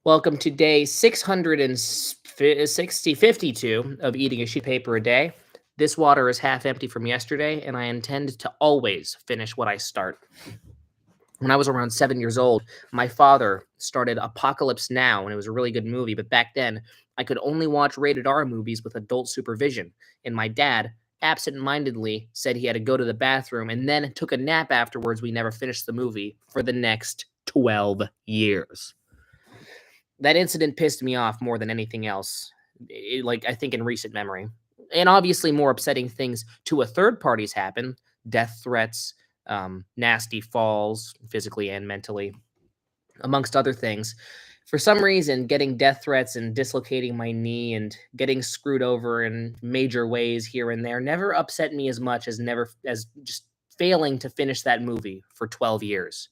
Welcome to day 652 of eating a sheet of paper a day. This water is half empty from yesterday, and I intend to always finish what I start. When I was around 7 years old, my father started Apocalypse Now, and it was a really good movie. But back then, I could only watch rated R movies with adult supervision. And my dad absent-mindedly said he had to go to the bathroom and then took a nap afterwards. We never finished the movie for the next 12 years. That incident pissed me off more than anything else, like, I think in recent memory. And obviously, more upsetting things to a third parties happen, death threats, nasty falls, physically and mentally, amongst other things. For some reason, getting death threats and dislocating my knee and getting screwed over in major ways here and there never upset me as much as just failing to finish that movie for 12 years.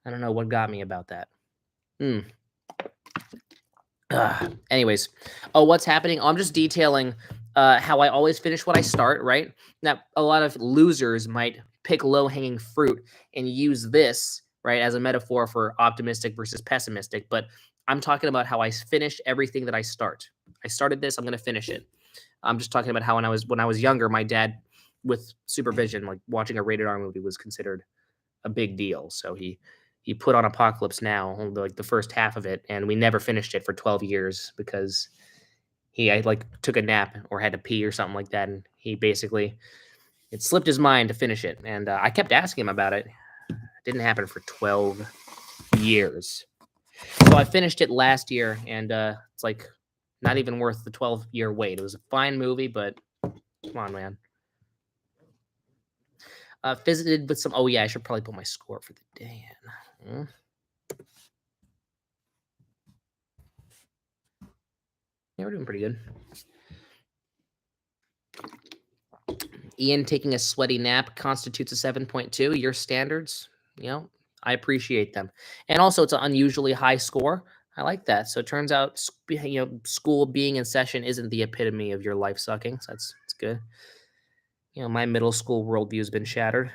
I don't know what got me about that. Hmm. Anyways, what's happening? I'm just detailing how I always finish what I start, right? Now, a lot of losers might pick low hanging fruit and use this, right, as a metaphor for optimistic versus pessimistic. But I'm talking about how I finish everything that I start. I started this, I'm going to finish it. I'm just talking about how when I was younger, my dad, with supervision, like watching a rated R movie was considered a big deal. So he put on Apocalypse Now, like the first half of it, and we never finished it for 12 years because I like took a nap or had to pee or something like that, and he basically it slipped his mind to finish it, and I kept asking him about it. It didn't happen for 12 years. So I finished it last year, and it's like not even worth the 12-year wait. It was a fine movie, but come on, man. Visited with some. Oh yeah, I should probably put my score for the day in. Yeah, we're doing pretty good. Ian taking a sweaty nap constitutes a 7.2. Your standards, I appreciate them. And also, it's an unusually high score. I like that. So it turns out, school being in session isn't the epitome of your life sucking. So that's good. My middle school worldview has been shattered.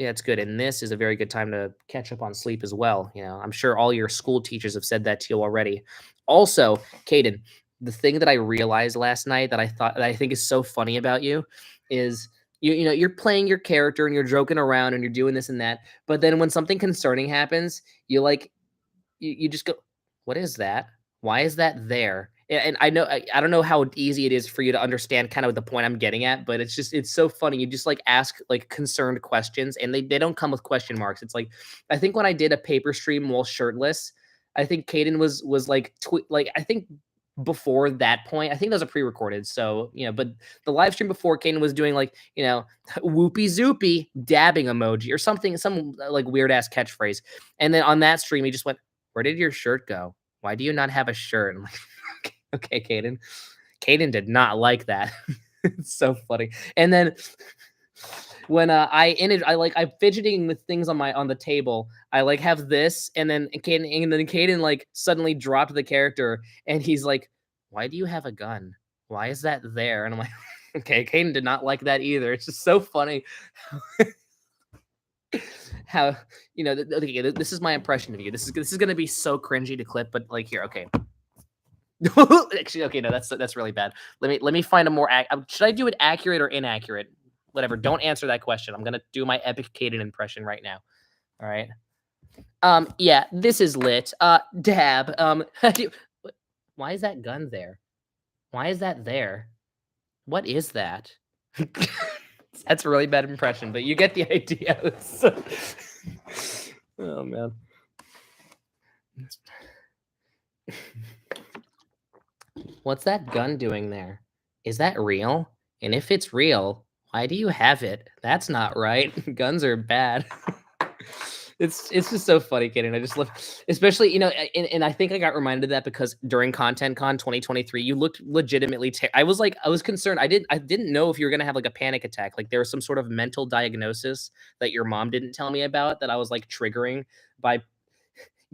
Yeah, it's good. And this is a very good time to catch up on sleep as well. I'm sure all your school teachers have said that to you already. Also, Caden, the thing that I realized last night that I think is so funny about you is you're playing your character and you're joking around and you're doing this and that, but then when something concerning happens, you just go, "What is that? Why is that there?" And I don't know how easy it is for you to understand kind of the point I'm getting at, but it's so funny. You just like ask like concerned questions, and they don't come with question marks. It's like I think when I did a paper stream while shirtless, I think Caden was like I think before that point, I think that was a pre-recorded. So but the live stream before Caden was doing like whoopee zoopy dabbing emoji or something, some like weird ass catchphrase, and then on that stream he just went, "Where did your shirt go? Why do you not have a shirt?" I'm like, okay, Caden. Caden did not like that. It's so funny. And then when I'm fidgeting with things on the table. I like have this, and then Caden like suddenly dropped the character, and he's like, "Why do you have a gun? Why is that there?" And I'm like, okay, Caden did not like that either. It's just so funny how okay, this is my impression of you. This is gonna be so cringy to clip, but like here, okay. Actually, okay, no, that's really bad. Let me find a more. Should I do it accurate or inaccurate? Whatever. Don't answer that question. I'm gonna do my epic Caden impression right now. All right. Yeah, this is lit. Dab. Why is that gun there? Why is that there? What is that? That's a really bad impression, but you get the idea. Oh man. What's that gun doing there? Is that real? And if it's real, why do you have it? That's not right. Guns are bad. It's just so funny, kid, and I just love, especially and I think I got reminded of that because during Content Con 2023, you looked legitimately. I was concerned. I didn't know if you were gonna have like a panic attack, like there was some sort of mental diagnosis that your mom didn't tell me about that I was like triggering by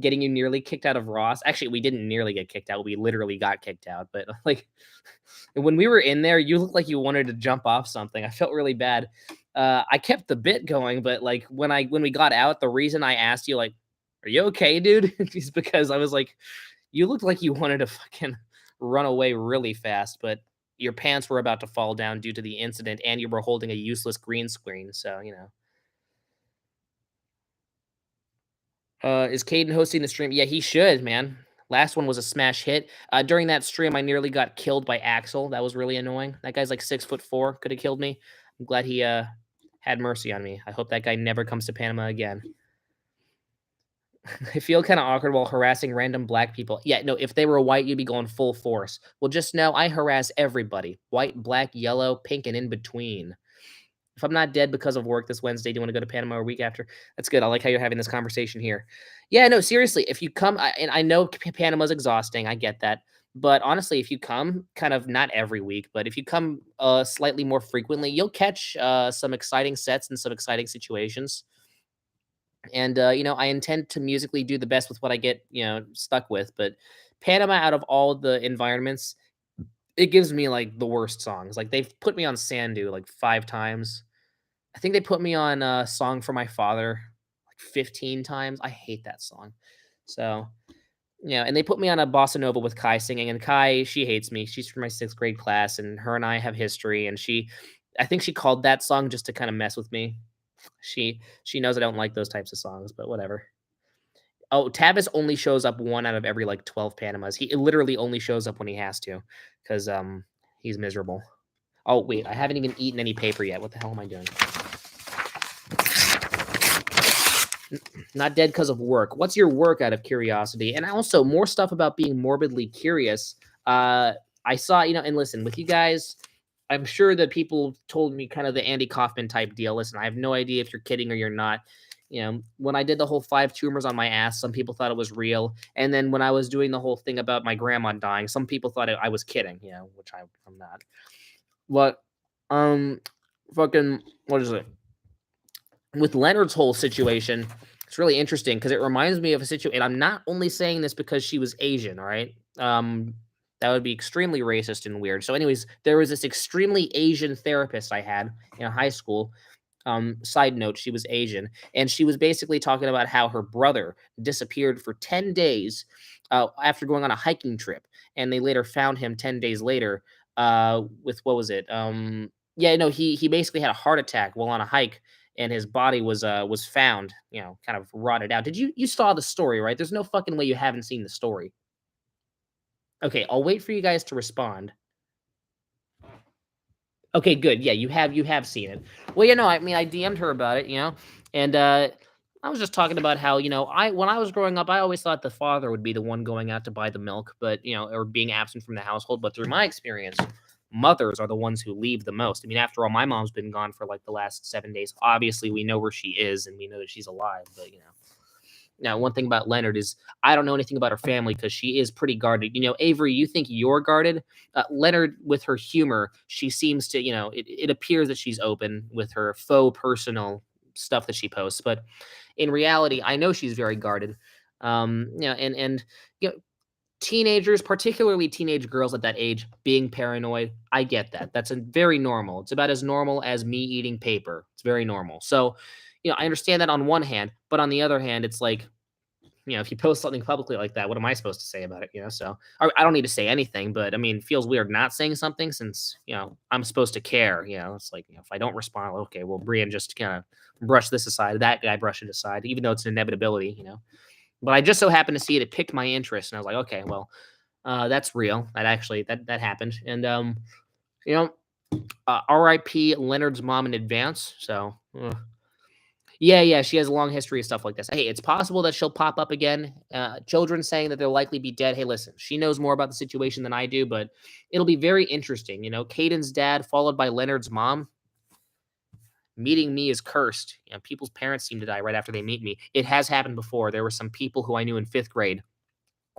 getting you nearly kicked out of Ross. Actually, we didn't nearly get kicked out. We literally got kicked out. But like when we were in there, you looked like you wanted to jump off something. I felt really bad. I kept the bit going, but like when we got out, the reason I asked you like, Are you okay, dude?" Just because I was like, "You looked like you wanted to fucking run away really fast, but your pants were about to fall down due to the incident, and you were holding a useless green screen, so, you know." Is Caden hosting the stream? Yeah, he should, man. Last one was a smash hit. During that stream, I nearly got killed by Axel. That was really annoying. That guy's like 6'4", could have killed me. I'm glad he had mercy on me. I hope that guy never comes to Panama again. I feel kind of awkward while harassing random black people. Yeah, no, if they were white, you'd be going full force. Well, just know I harass everybody. White, black, yellow, pink, and in between. If I'm not dead because of work this Wednesday, do you want to go to Panama a week after? That's good. I like how you're having this conversation here. Yeah, no, seriously, if you come, and I know Panama's exhausting, I get that. But honestly, if you come kind of not every week, but if you come slightly more frequently, you'll catch some exciting sets and some exciting situations. And I intend to musically do the best with what I get, stuck with. But Panama, out of all the environments, it gives me like the worst songs. Like they've put me on Sandu like 5 times. I think they put me on a song for my father like 15 times. I hate that song. So, and they put me on a bossa nova with Kai singing, and Kai, she hates me. She's from my 6th grade class, and her and I have history, and I think she called that song just to kind of mess with me. She knows I don't like those types of songs, but whatever. Oh, Tavis only shows up 1 out of every like 12 Panamas. He literally only shows up when he has to, because he's miserable. Oh wait, I haven't even eaten any paper yet. What the hell am I doing? Not dead because of work. What's your work, out of curiosity? And also more stuff about being morbidly curious. I saw, and listen, with you guys, I'm sure that people told me kind of the Andy Kaufman type deal. Listen, I have no idea if you're kidding or you're not. When I did the whole 5 tumors on my ass, some people thought it was real. And then when I was doing the whole thing about my grandma dying, some people thought I was kidding, which I'm not. But, fucking, what is it? With Leonard's whole situation, it's really interesting because it reminds me of a situation. And I'm not only saying this because she was Asian, all right? That would be extremely racist and weird. So, anyways, there was this extremely Asian therapist I had in high school. Side note, she was Asian, and she was basically talking about how her brother disappeared for 10 days after going on a hiking trip, and they later found him 10 days later with, what was it? Yeah, no, he basically had a heart attack while on a hike, and his body was found, kind of rotted out. Did you saw the story, right? There's no fucking way you haven't seen the story. Okay, I'll wait for you guys to respond. Okay, good. Yeah, you have seen it. Well, I mean, I DM'd her about it, and I was just talking about how, when I was growing up, I always thought the father would be the one going out to buy the milk, but or being absent from the household. But through my experience, mothers are the ones who leave the most. I mean, after all, my mom's been gone for like the last 7 days. Obviously, we know where she is and we know that she's alive, but Now, one thing about Leonard is I don't know anything about her family because she is pretty guarded. Avery, you think you're guarded? Leonard, with her humor, she seems to, it appears that she's open with her faux personal stuff that she posts, but in reality, I know she's very guarded. And teenagers, particularly teenage girls at that age, being paranoid, I get that. That's very normal. It's about as normal as me eating paper. It's very normal. So, I understand that on one hand, but on the other hand, it's like, if you post something publicly like that, what am I supposed to say about it? So I don't need to say anything, but I mean, it feels weird not saying something since, I'm supposed to care. It's like, if I don't respond, okay, well, Brian just kind of brush this aside. That guy brush it aside, even though it's an inevitability. But I just so happened to see it. It piqued my interest, and I was like, okay, well, that's real. That happened, and R.I.P. Leonard's mom in advance. So, yeah, she has a long history of stuff like this. Hey, it's possible that she'll pop up again. Children saying that they'll likely be dead. Hey, listen, she knows more about the situation than I do, but it'll be very interesting. Caden's dad followed by Leonard's mom. Meeting me is cursed. People's parents seem to die right after they meet me. It has happened before. There were some people who I knew in 5th grade.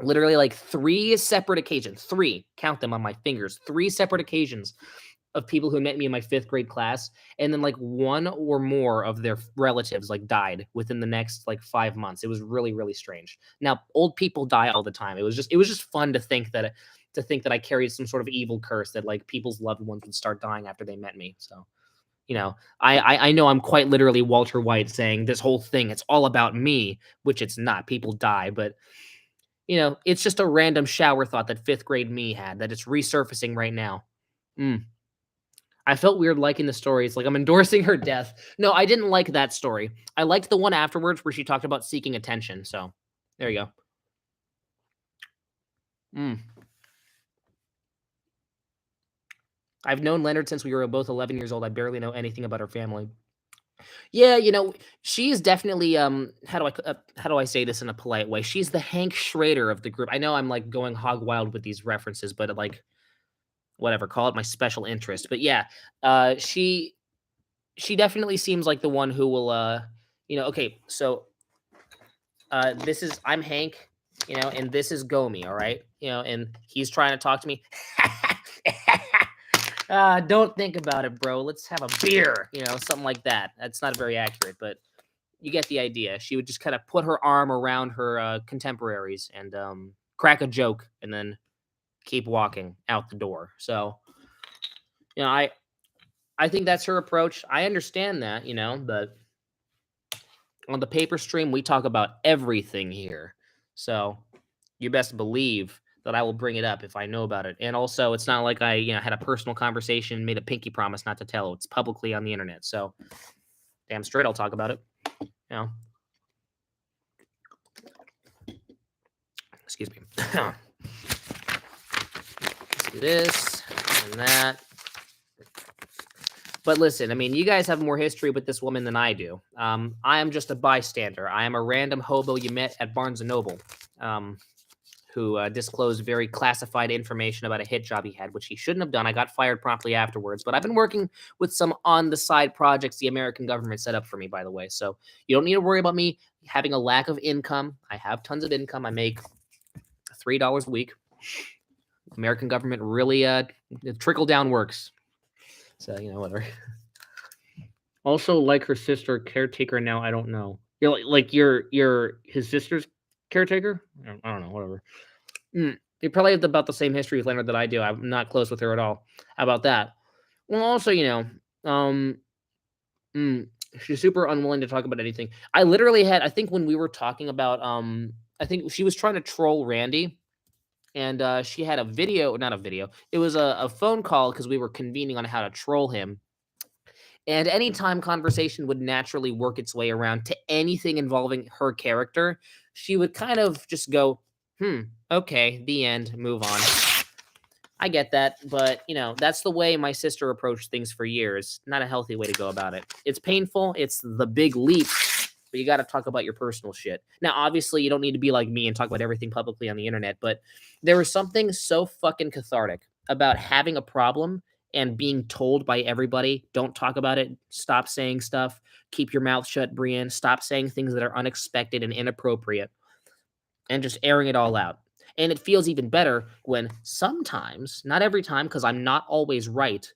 Literally like 3 separate occasions. 3, count them on my fingers. 3 separate occasions of people who met me in my 5th grade class, and then like 1 or more of their relatives like died within the next like 5 months. It was really, really strange. Now, old people die all the time. It was just fun to think that I carried some sort of evil curse that like people's loved ones would start dying after they met me. So I know I'm quite literally Walter White saying this whole thing, it's all about me, which it's not. People die, but it's just a random shower thought that fifth grade me had that it's resurfacing right now. Mm. I felt weird liking the story. It's like I'm endorsing her death. No, I didn't like that story. I liked the one afterwards where she talked about seeking attention. So there you go. Mm. I've known Leonard since we were both 11 years old. I barely know anything about her family. Yeah, she is definitely how do I say this in a polite way? She's the Hank Schrader of the group. I know I'm like going hog wild with these references, but like whatever, call it my special interest. But yeah, she definitely seems like the one who will okay, so this is I'm Hank, and this is Gomi, all right? And he's trying to talk to me. Don't think about it, bro. Let's have a beer, something like that. That's not very accurate, but you get the idea. She would just kind of put her arm around her contemporaries and crack a joke and then keep walking out the door. So, I think that's her approach. I understand that, but on the paper stream, we talk about everything here. So you best believe that I will bring it up if I know about it. And also, it's not like I, had a personal conversation, made a pinky promise not to tell. It's publicly on the internet. So damn straight, I'll talk about it. Excuse me. Let's do this and that. But listen, I mean, you guys have more history with this woman than I do. I am just a bystander. I am a random hobo you met at Barnes & Noble who disclosed very classified information about a hit job he had, which he shouldn't have done. I got fired promptly afterwards. But I've been working with some on-the-side projects the American government set up for me, by the way. So you don't need to worry about me having a lack of income. I have tons of income. I make $3 a week. American government really trickle-down works. So, whatever. Also, like her sister, caretaker now, I don't know. You're like you're his sister's caretaker? I don't know, whatever. You probably have about the same history with Leonard that I do. I'm not close with her at all. How about that? Well, also, she's super unwilling to talk about anything. I think when we were talking about, I think she was trying to troll Randy. And she had not a video. It was a phone call because we were convening on how to troll him. And anytime conversation would naturally work its way around to anything involving her character, she would kind of just go, okay, the end, move on. I get that, but that's the way my sister approached things for years. Not a healthy way to go about it. It's painful. It's the big leap, but you got to talk about your personal shit. Now, obviously, you don't need to be like me and talk about everything publicly on the internet, but there was something so fucking cathartic about having a problem and being told by everybody, don't talk about it, stop saying stuff, keep your mouth shut, Brienne, stop saying things that are unexpected and inappropriate, and just airing it all out. And it feels even better when sometimes, not every time, because I'm not always right,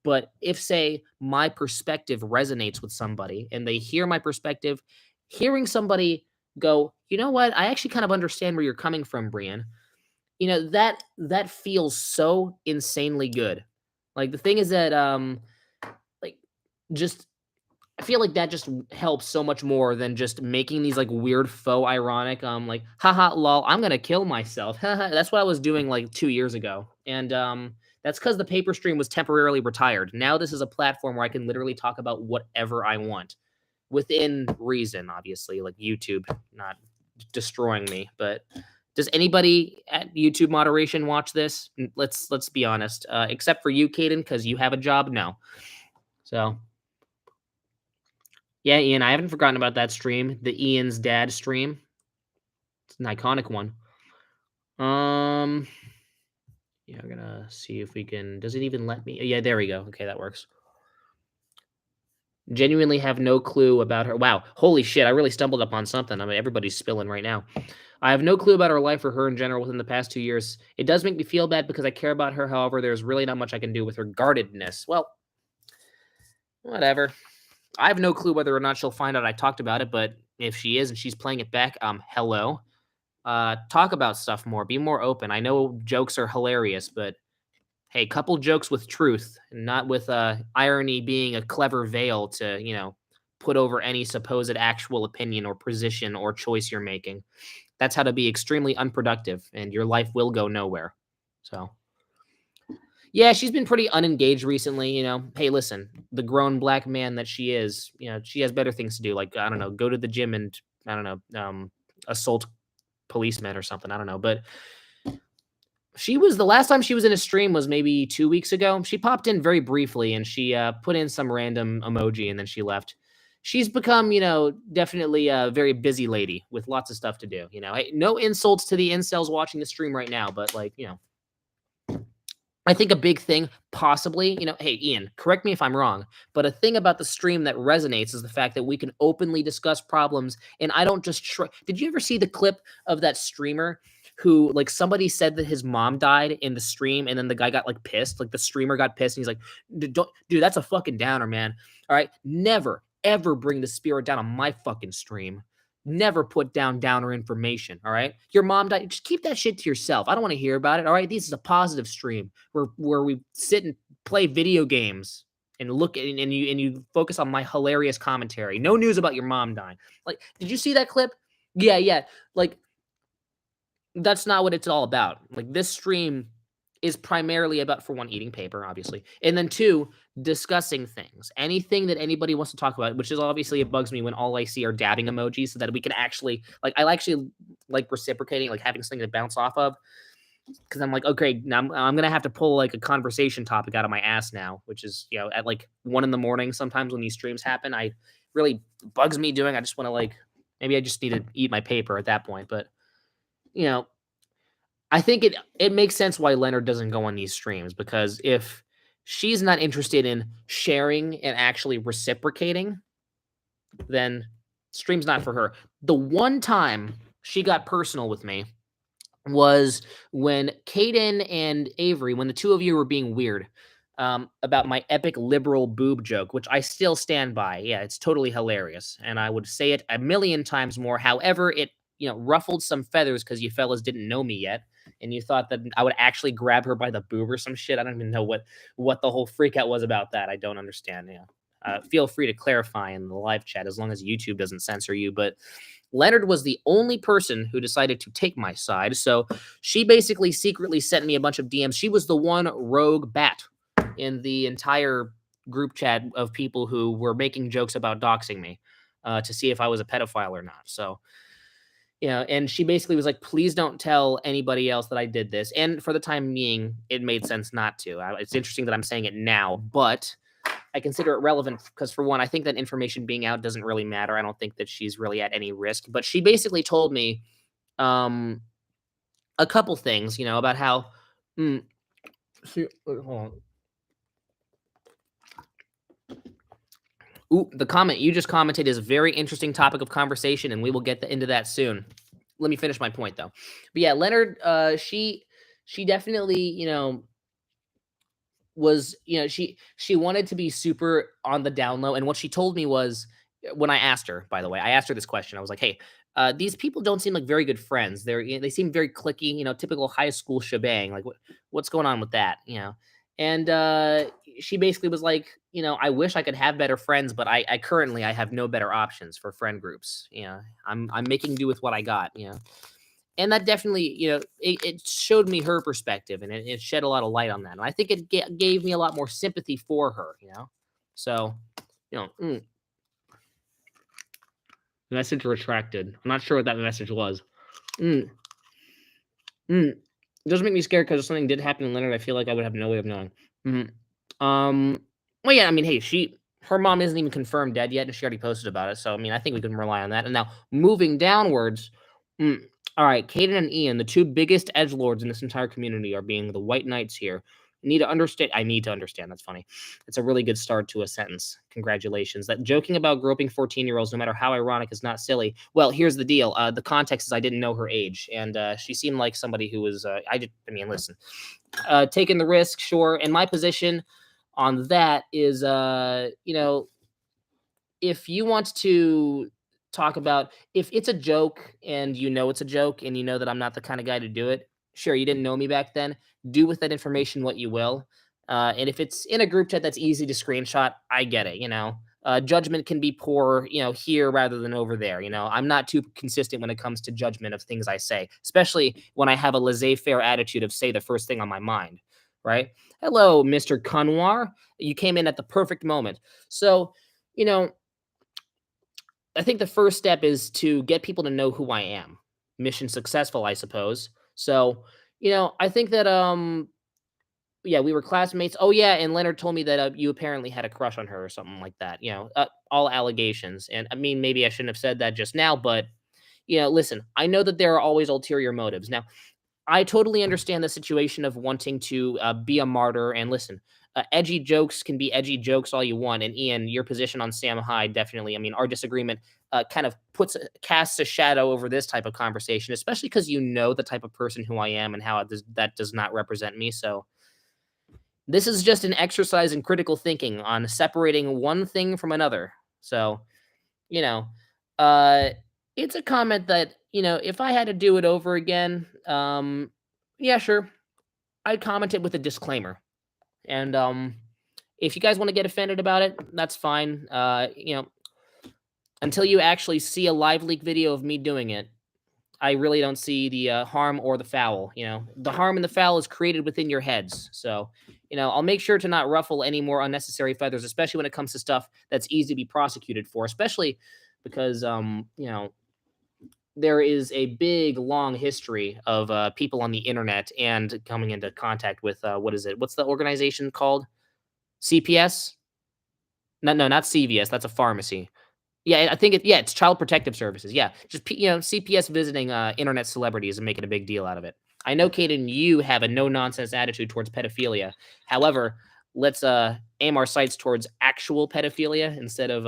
but if, say, my perspective resonates with somebody and they hear my perspective, hearing somebody go, you know what, I actually kind of understand where you're coming from, Brian. That feels so insanely good. Like the thing is that like just I feel like that just helps so much more than just making these like weird faux ironic like haha lol I'm gonna kill myself. That's what I was doing like 2 years ago. And that's because the paper stream was temporarily retired. Now this is a platform where I can literally talk about whatever I want within reason, obviously, like YouTube not destroying me. But does anybody at YouTube moderation watch this? Let's be honest. Except for you, Caden, because you have a job. No. So yeah, Ian, I haven't forgotten about that stream, the Ian's dad stream. It's an iconic one. Yeah, we're gonna see if we can. Does it even let me? Yeah, there we go. Okay, that works. Genuinely have no clue about her. Wow, holy shit! I really stumbled upon something. I mean, everybody's spilling right now. I have no clue about her life or her in general within the past 2 years. It does make me feel bad because I care about her. However, there's really not much I can do with her guardedness. Well, whatever. I have no clue whether or not she'll find out I talked about it, but if she is and she's playing it back, hello. Talk about stuff more. Be more open. I know jokes are hilarious, but hey, couple jokes with truth, not with irony being a clever veil to, put over any supposed actual opinion or position or choice you're making. That's how to be extremely unproductive, and your life will go nowhere. So, yeah, she's been pretty unengaged recently. Hey, listen, the grown black man that she is, she has better things to do. Like, I don't know, go to the gym and, I don't know, assault policemen or something. I don't know. But the last time she was in a stream was maybe 2 weeks ago. She popped in very briefly and she put in some random emoji and then she left. She's become, definitely a very busy lady with lots of stuff to do. Hey, no insults to the incels watching the stream right now, but like, I think a big thing, possibly, hey, Ian, correct me if I'm wrong, but a thing about the stream that resonates is the fact that we can openly discuss problems. And I don't just Did you ever see the clip of that streamer who, like, somebody said that his mom died in the stream and then the guy got like pissed? Like, the streamer got pissed and he's like, Dude, that's a fucking downer, man. All right. Never, ever bring the spirit down on my fucking stream. Never put down downer information. All right. Your mom died. Just keep that shit to yourself. I don't want to hear about it. All right. This is a positive stream where we sit and play video games and look at and you focus on my hilarious commentary. No news about your mom dying. Like, did you see that clip? Yeah, yeah. Like, that's not what it's all about. Like, this stream is primarily about, for one, eating paper, obviously, and then two, discussing things. Anything that anybody wants to talk about, which is obviously, it bugs me when all I see are dabbing emojis, so that we can actually, like, I actually like reciprocating, like having something to bounce off of. Because I'm like, okay, now I'm gonna have to pull like a conversation topic out of my ass now, which is, at like 1 a.m. sometimes when these streams happen. I really bugs me doing. I just want to, like, maybe I just need to eat my paper at that point. But you know, I think it makes sense why Leonard doesn't go on these streams, because if she's not interested in sharing and actually reciprocating, then stream's not for her. The one time she got personal with me was when Caden and Avery, when the two of you were being weird about my epic liberal boob joke, which I still stand by. Yeah, it's totally hilarious, and I would say it a million times more. However, it ruffled some feathers because you fellas didn't know me yet, and you thought that I would actually grab her by the boob or some shit. I don't even know what the whole freak out was about that. I don't understand. Feel free to clarify in the live chat as long as YouTube doesn't censor you. But Leonard was the only person who decided to take my side. So she basically secretly sent me a bunch of DMs. She was the one rogue bat in the entire group chat of people who were making jokes about doxing me to see if I was a pedophile or not. So, and she basically was like, please don't tell anybody else that I did this. And for the time being, it made sense not to. It's interesting that I'm saying it now, but I consider it relevant because, for one, I think that information being out doesn't really matter. I don't think that she's really at any risk. But she basically told me a couple things, about how. Hold on. Ooh, the comment you just commented is a very interesting topic of conversation, and we will get into that soon. Let me finish my point, though. But yeah, Leonard, she definitely, was, she wanted to be super on the down low. And what she told me was, when I asked her, by the way, I asked her this question. I was like, hey, these people don't seem like very good friends. They seem very clicky, typical high school shebang. Like, what's going on with that? And she basically was like, I wish I could have better friends, but I currently I have no better options for friend groups. I'm making do with what I got. And that definitely, it showed me her perspective, and it shed a lot of light on that. And I think it gave me a lot more sympathy for her. So, message retracted. I'm not sure what that message was. It doesn't make me scared because if something did happen to Leonard, I feel like I would have no way of knowing. Well, yeah, I mean, hey, her mom isn't even confirmed dead yet, and she already posted about it. So, I mean, I think we can rely on that. And now, moving downwards, all right, Caden and Ian, the two biggest edgelords in this entire community, are being the White Knights here. I need to understand. That's funny. It's a really good start to a sentence. Congratulations. That joking about groping 14-year-olds, no matter how ironic, is not silly. Well, here's the deal. The context is I didn't know her age, and she seemed like somebody who was. Listen, taking the risk, sure. And my position on that is, if you want to talk about, if it's a joke and it's a joke and you know that I'm not the kind of guy to do it, Sure, you didn't know me back then. Do with that information what you will. And if it's in a group chat that's easy to screenshot, I get it. Judgment can be poor, here rather than over there. I'm not too consistent when it comes to judgment of things I say, especially when I have a laissez-faire attitude of say the first thing on my mind, right? Hello, Mr. Kunwar. You came in at the perfect moment. So, you know, I think the first step is to get people to know who I am. Mission successful, I suppose. So, I think that yeah, we were classmates. Oh yeah, and Leonard told me that you apparently had a crush on her or something like that. All allegations. And I mean, maybe I shouldn't have said that just now, but listen, I know that there are always ulterior motives. Now, I totally understand the situation of wanting to be a martyr. And listen, edgy jokes can be edgy jokes all you want. And Ian, your position on Sam Hyde definitely. I mean, our disagreement kind of casts a shadow over this type of conversation, especially because you know the type of person who I am and how that does not represent me. So this is just an exercise in critical thinking on separating one thing from another. So, you know, uh, it's a comment that, if I had to do it over again, yeah, sure, I'd comment it with a disclaimer. And if you guys want to get offended about it, that's fine. Until you actually see a live leak video of me doing it, I really don't see the harm or the foul. The harm and the foul is created within your heads. So, I'll make sure to not ruffle any more unnecessary feathers, especially when it comes to stuff that's easy to be prosecuted for, especially because, there is a big, long history of people on the internet and coming into contact with what is it? What's the organization called? CPS? No, not CVS. That's a pharmacy. Yeah, I think it's Child Protective Services. Yeah, just CPS visiting internet celebrities and making a big deal out of it. I know, Caden, you have a no nonsense attitude towards pedophilia. However, let's aim our sights towards actual pedophilia instead of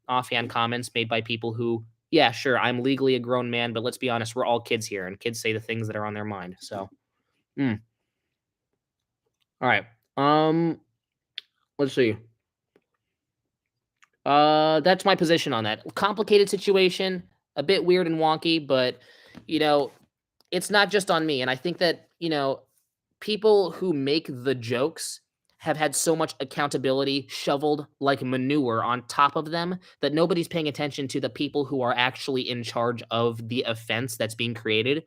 offhand comments made by people who, yeah, sure, I'm legally a grown man, but let's be honest, we're all kids here, and kids say the things that are on their mind. So, all right, let's see. That's my position on that. Complicated situation, a bit weird and wonky, but you know, it's not just on me. And I think that, people who make the jokes have had so much accountability shoveled like manure on top of them that nobody's paying attention to the people who are actually in charge of the offense that's being created.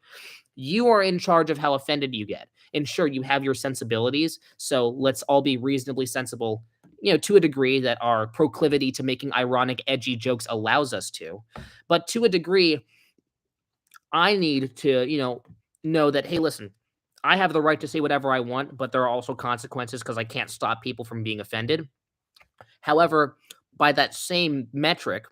You are in charge of how offended you get. And sure, you have your sensibilities. So let's all be reasonably sensible, to a degree that our proclivity to making ironic, edgy jokes allows us to. But to a degree, I need to, know that, hey, listen, I have the right to say whatever I want, but there are also consequences because I can't stop people from being offended. However, by that same metric,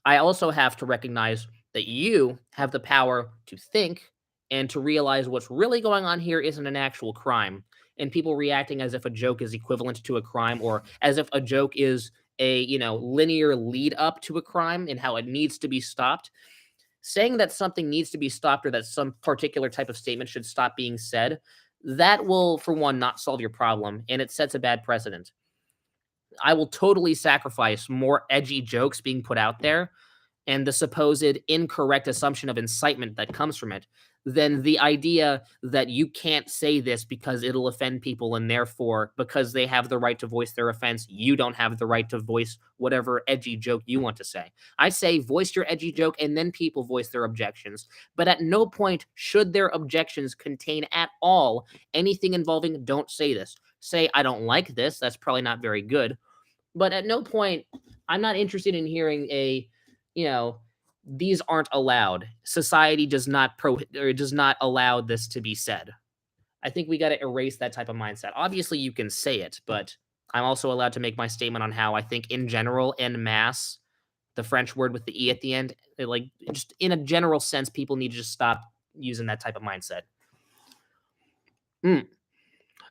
I also have to recognize that you have the power to think and to realize what's really going on here isn't an actual crime. And people reacting as if a joke is equivalent to a crime or as if a joke is a, linear lead up to a crime and how it needs to be stopped. Saying that something needs to be stopped or that some particular type of statement should stop being said, that will, for one, not solve your problem, and it sets a bad precedent. I will totally sacrifice more edgy jokes being put out there and the supposed incorrect assumption of incitement that comes from it than the idea that you can't say this because it'll offend people and therefore because they have the right to voice their offense, you don't have the right to voice whatever edgy joke you want to say. I say voice your edgy joke and then people voice their objections, but at no point should their objections contain at all anything involving don't say this. Say I don't like this, that's probably not very good, but at no point I'm not interested in hearing a, these aren't allowed. Society does not or does not allow this to be said. I think we got to erase that type of mindset. Obviously, you can say it, but I'm also allowed to make my statement on how I think, in general, en masse, the French word with the e at the end, just in a general sense, people need to just stop using that type of mindset.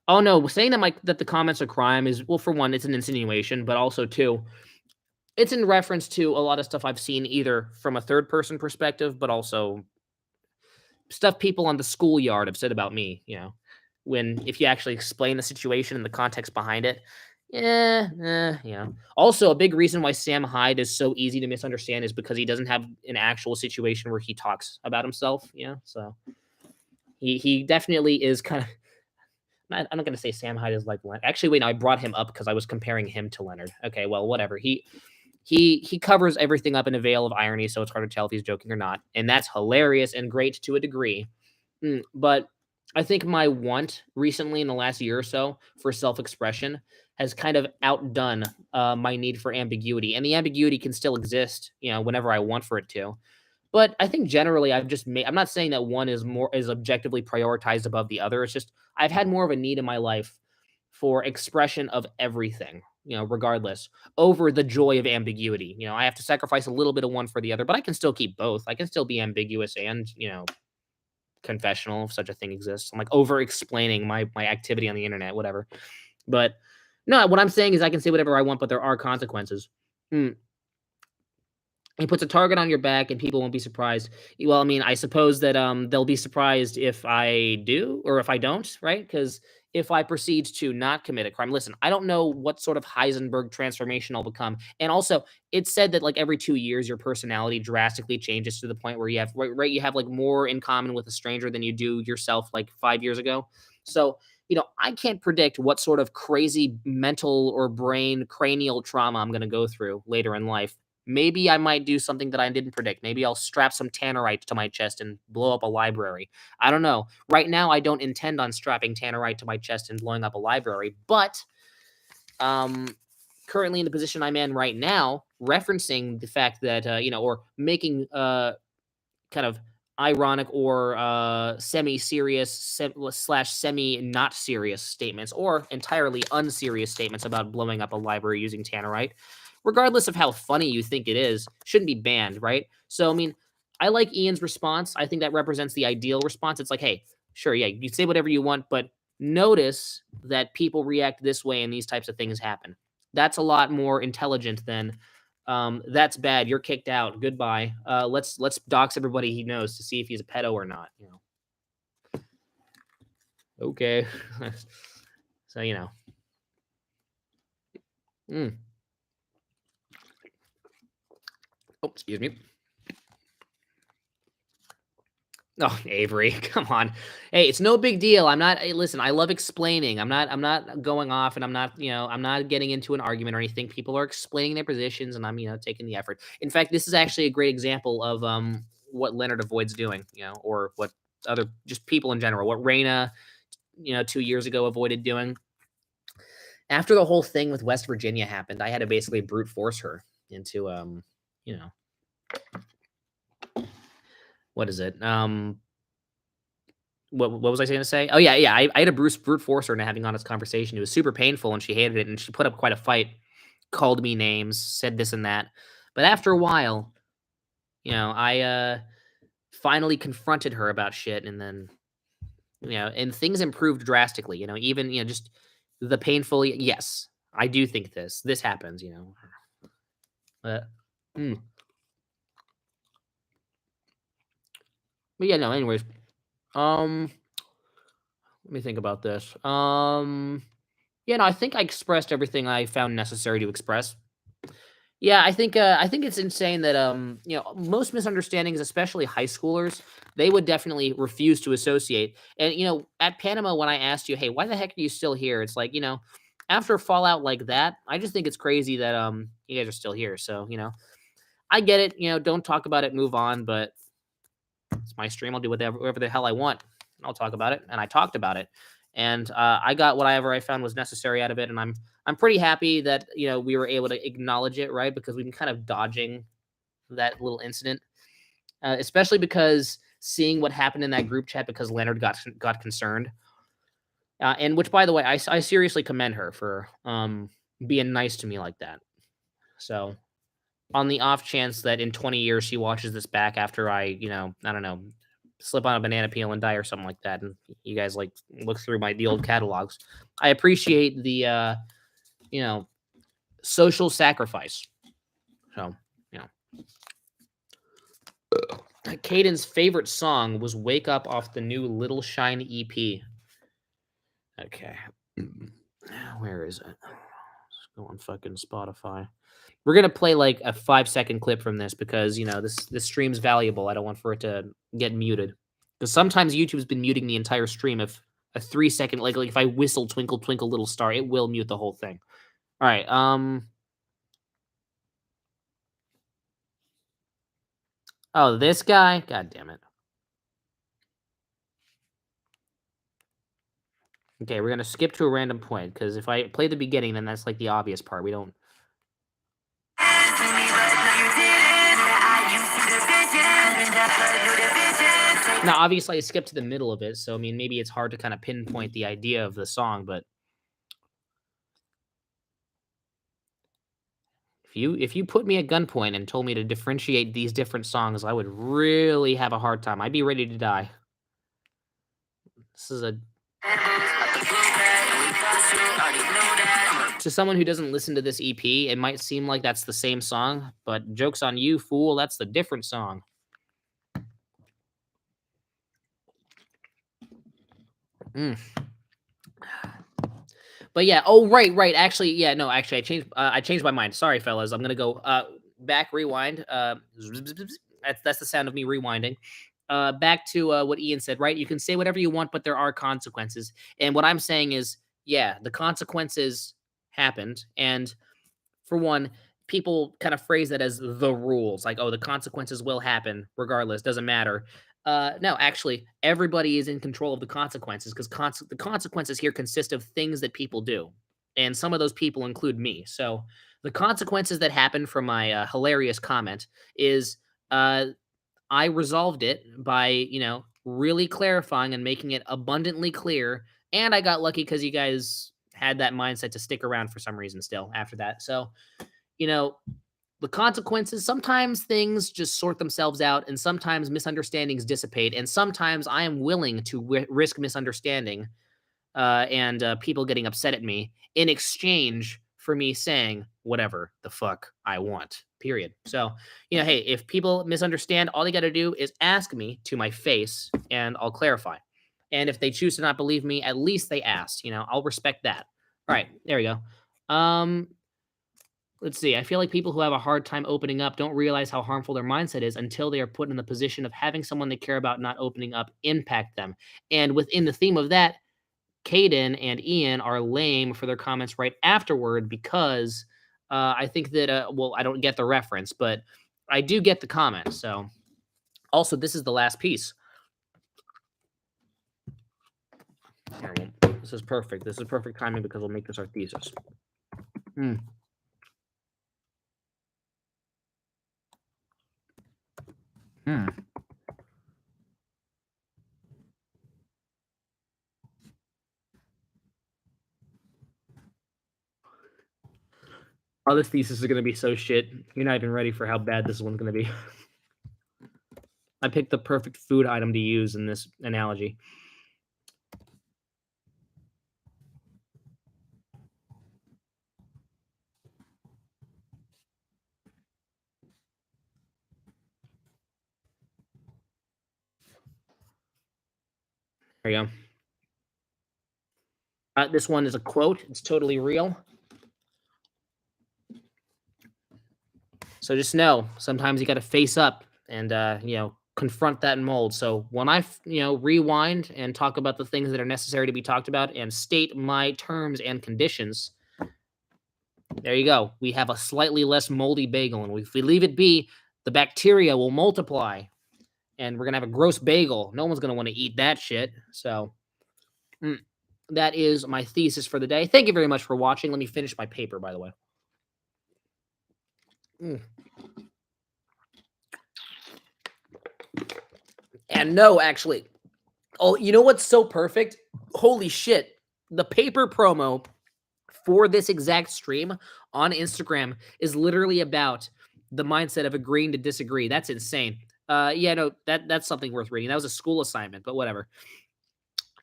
Oh no, saying that the comments are crime is, well, for one, it's an insinuation, but also two, it's in reference to a lot of stuff I've seen either from a third person perspective, but also stuff people on the schoolyard have said about me, when if you actually explain the situation and the context behind it, Also, a big reason why Sam Hyde is so easy to misunderstand is because he doesn't have an actual situation where he talks about himself, so He definitely is kind of. I'm not gonna say Sam Hyde is like Leonard. Actually, wait, no, I brought him up because I was comparing him to Leonard. Okay, well, whatever. He covers everything up in a veil of irony, so it's hard to tell if he's joking or not, and that's hilarious and great to a degree. But I think my want recently in the last year or so for self-expression has kind of outdone my need for ambiguity, and the ambiguity can still exist, whenever I want for it to. But I think generally I've just made. I'm not saying that one is objectively prioritized above the other. It's just I've had more of a need in my life for expression of everything, regardless, over the joy of ambiguity. I have to sacrifice a little bit of one for the other, but I can still keep both. I can still be ambiguous and, confessional if such a thing exists. I'm like over explaining my activity on the internet, whatever. But no, what I'm saying is I can say whatever I want, but there are consequences. Mm. He puts a target on your back and people won't be surprised. Well, I mean, I suppose that they'll be surprised if I do or if I don't, right? Because if I proceed to not commit a crime, listen, I don't know what sort of Heisenberg transformation I'll become. And also, it's said that like every 2 years, your personality drastically changes to the point where you have right, you have like more in common with a stranger than you do yourself like 5 years ago. So I can't predict what sort of crazy mental or brain cranial trauma I'm going to go through later in life. Maybe I might do something that I didn't predict. Maybe I'll strap some tannerite to my chest and blow up a library. I don't know. Right now, I don't intend on strapping tannerite to my chest and blowing up a library, but um, currently in the position I'm in right now, referencing the fact that, or making kind of ironic or semi-serious slash semi-not serious statements or entirely unserious statements about blowing up a library using tannerite, regardless of how funny you think it is, shouldn't be banned, right? So, I mean, I like Ian's response. I think that represents the ideal response. It's like, hey, sure, yeah, you say whatever you want, but notice that people react this way and these types of things happen. That's a lot more intelligent than that's bad. You're kicked out. Goodbye. Let's dox everybody he knows to see if he's a pedo or not. Okay. So Mm. Oh, excuse me. Oh, Avery, come on. Hey, it's no big deal. I'm not. Hey, listen, I love explaining. I'm not going off, and I'm not getting into an argument or anything. People are explaining their positions, and I'm, taking the effort. In fact, this is actually a great example of what Leonard avoids doing, or what other just people in general, what Raina, 2 years ago avoided doing. After the whole thing with West Virginia happened, I had to basically brute force her into you know, what is it? What was I going to say? Oh yeah, yeah. I had to brute force her into having honest conversation. It was super painful, and she hated it, and she put up quite a fight. Called me names, said this and that. But after a while, I finally confronted her about shit, and then and things improved drastically. Even just the painful. Yes, I do think this happens. But, mm. But yeah, no. Anyways, um, let me think about this. Yeah, no, I think I expressed everything I found necessary to express. Yeah, I think it's insane that most misunderstandings, especially high schoolers, they would definitely refuse to associate. And at Panama, when I asked you, hey, why the heck are you still here? It's like after a fallout like that, I just think it's crazy that you guys are still here. So I get it. Don't talk about it, move on. But it's my stream. I'll do whatever the hell I want. I'll talk about it, and I talked about it, and I got whatever I found was necessary out of it, and I'm pretty happy that we were able to acknowledge it, right? Because we've been kind of dodging that little incident, especially because seeing what happened in that group chat because Leonard got concerned, and which by the way, I seriously commend her for being nice to me like that. So on the off chance that in 20 years she watches this back after I don't know, slip on a banana peel and die or something like that, and you guys like look through the old catalogs, I appreciate the you know, social sacrifice. So, you know, Caden's favorite song was "Wake Up" off the new Little Shine EP. Okay, where is it? Let's go on fucking Spotify. We're gonna play like a 5-second clip from this because this stream's valuable. I don't want for it to get muted. Because sometimes YouTube's been muting the entire stream if a 3-second, like if I whistle "Twinkle Twinkle Little Star," it will mute the whole thing. All right. Oh, this guy. God damn it. Okay, we're gonna skip to a random point because if I play the beginning, then that's like the obvious part. We don't. Now, obviously, I skipped to the middle of it, so I mean, maybe it's hard to kind of pinpoint the idea of the song, but if you put me at gunpoint and told me to differentiate these different songs, I would really have a hard time. I'd be ready to die. This is a to someone who doesn't listen to this EP, it might seem like that's the same song, but joke's on you, fool. That's the different song. But yeah, oh right. Actually, yeah, no, actually, I changed my mind. Sorry, fellas. I'm gonna go back, rewind. That's the sound of me rewinding. Back to what Ian said. Right, you can say whatever you want, but there are consequences. And what I'm saying is, yeah, the consequences happened, and for one, people kind of phrase that as the rules, like, oh, the consequences will happen regardless, doesn't matter. No, actually, everybody is in control of the consequences because the consequences here consist of things that people do. And some of those people include me. So the consequences that happened from my hilarious comment is uh, I resolved it by, really clarifying and making it abundantly clear. And I got lucky because you guys had that mindset to stick around for some reason still after that. So, you know, the consequences, sometimes things just sort themselves out, and sometimes misunderstandings dissipate, and sometimes I am willing to risk misunderstanding and people getting upset at me in exchange for me saying whatever the fuck I want. Period. So, hey, if people misunderstand, all they got to do is ask me to my face, and I'll clarify. And if they choose to not believe me, at least they asked. I'll respect that. All right, there we go. Let's see. I feel like people who have a hard time opening up don't realize how harmful their mindset is until they are put in the position of having someone they care about not opening up impact them. And within the theme of that, Caden and Ian are lame for their comments right afterward because I think that, I don't get the reference, but I do get the comment. So, also, this is the last piece. Here, this is perfect. This is perfect timing because we'll make this our thesis. Hmm. Oh, this thesis is going to be so shit. You're not even ready for how bad this one's going to be. I picked the perfect food item to use in this analogy. There you go. This one is a quote. It's totally real. So just know, sometimes you got to face up and confront that mold. So when I rewind and talk about the things that are necessary to be talked about and state my terms and conditions, there you go. We have a slightly less moldy bagel, and if we leave it be, the bacteria will multiply, and we're gonna have a gross bagel. No one's gonna want to eat that shit. So that is my thesis for the day. Thank you very much for watching. Let me finish my paper, by the way. And no, actually, oh, you know what's so perfect? Holy shit. The paper promo for this exact stream on Instagram is literally about the mindset of agreeing to disagree. That's insane. That's something worth reading. That was a school assignment, but whatever.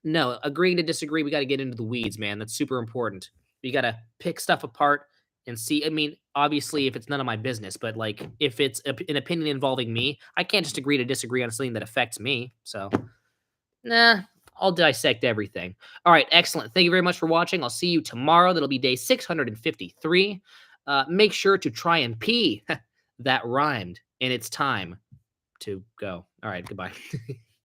No, agreeing to disagree, we got to get into the weeds, man. That's super important. You got to pick stuff apart and see. I mean, obviously, if it's none of my business, but like if it's an opinion involving me, I can't just agree to disagree on something that affects me. So, I'll dissect everything. All right, excellent. Thank you very much for watching. I'll see you tomorrow. That'll be day 653. Make sure to try and pee. That rhymed, and it's time to go. All right, goodbye.